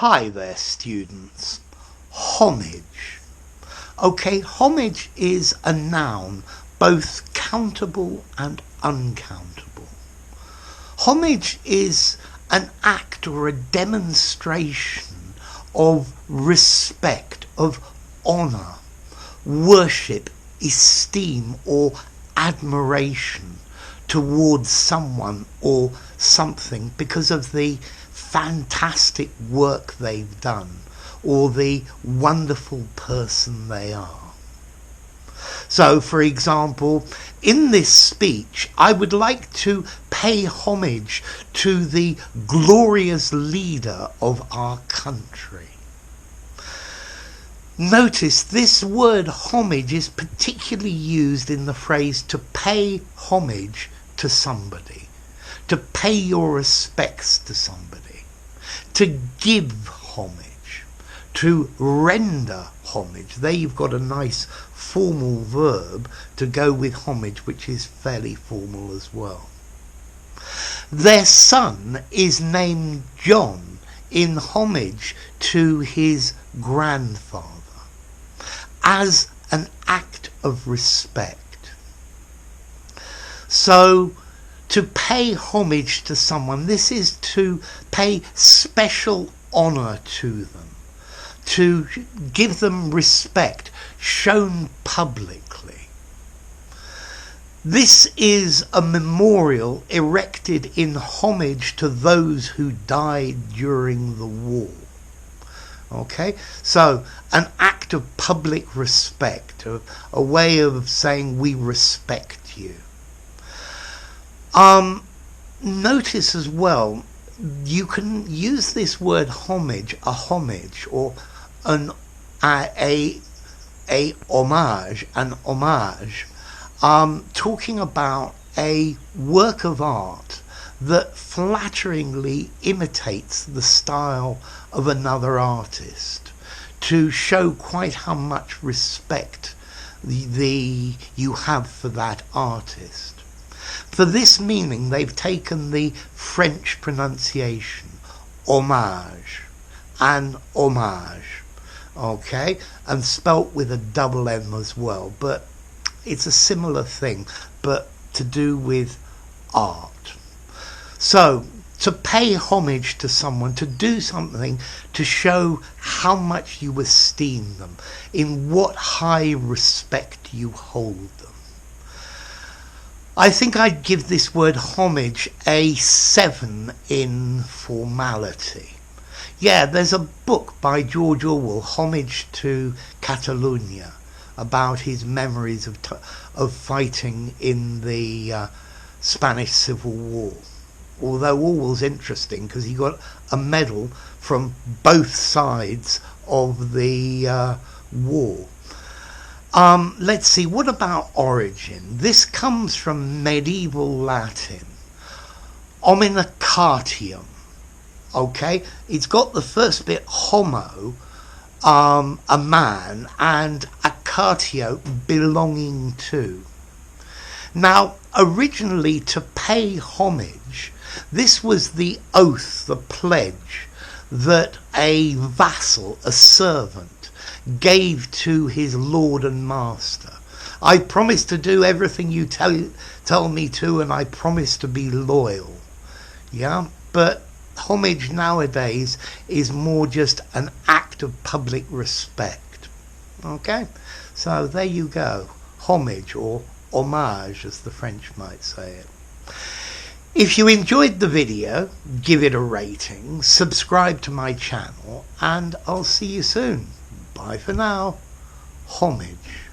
Hi there, students. Homage. Okay, homage is a noun, both countable and uncountable. Homage is an act or a demonstration of respect, of honour, worship, esteem or admiration towards someone or something because of the fantastic work they've done or the wonderful person they are. So, for example, in this speech, I would like to pay homage to the glorious leader of our country. Notice this word homage is particularly used in the phrase to pay homage to somebody, to pay your respects to somebody, to give homage, to render homage. There you've got a nice formal verb to go with homage, which is fairly formal as well. Their son is named John in homage to his grandfather, as an act of respect. So, to pay homage to someone, this is to pay special honour to them, to give them respect shown publicly. This is a memorial erected in homage to those who died during the war. Okay, so an act of public respect, a way of saying we respect you. Notice as well, you can use this word homage, a homage, or a homage, talking about a work of art that flatteringly imitates the style of another artist, to show quite how much respect you have for that artist. For this meaning, they've taken the French pronunciation, homage, and homage, okay, and spelt with a double M as well, but it's a similar thing, but to do with art. So, to pay homage to someone, to do something to show how much you esteem them, in what high respect you hold them. I think I'd give this word homage a 7 in formality. Yeah, there's a book by George Orwell, Homage to Catalonia, about his memories of fighting in the Spanish Civil War. Although Orwell's interesting because he got a medal from both sides of the war. Let's see, what about origin? This comes from medieval Latin, omnicartium, okay? It's got the first bit, homo, a man, and acartio, belonging to. Now, originally, to pay homage, this was the oath, the pledge, that a vassal, a servant, gave to his lord and master. I promise to do everything you tell me to, and I promise to be loyal. Yeah, but homage nowadays is more just an act of public respect. Okay, so there you go. Homage, or homage as the French might say it. If you enjoyed the video, give it a rating, subscribe to my channel, and I'll see you soon. Bye for now. Homage.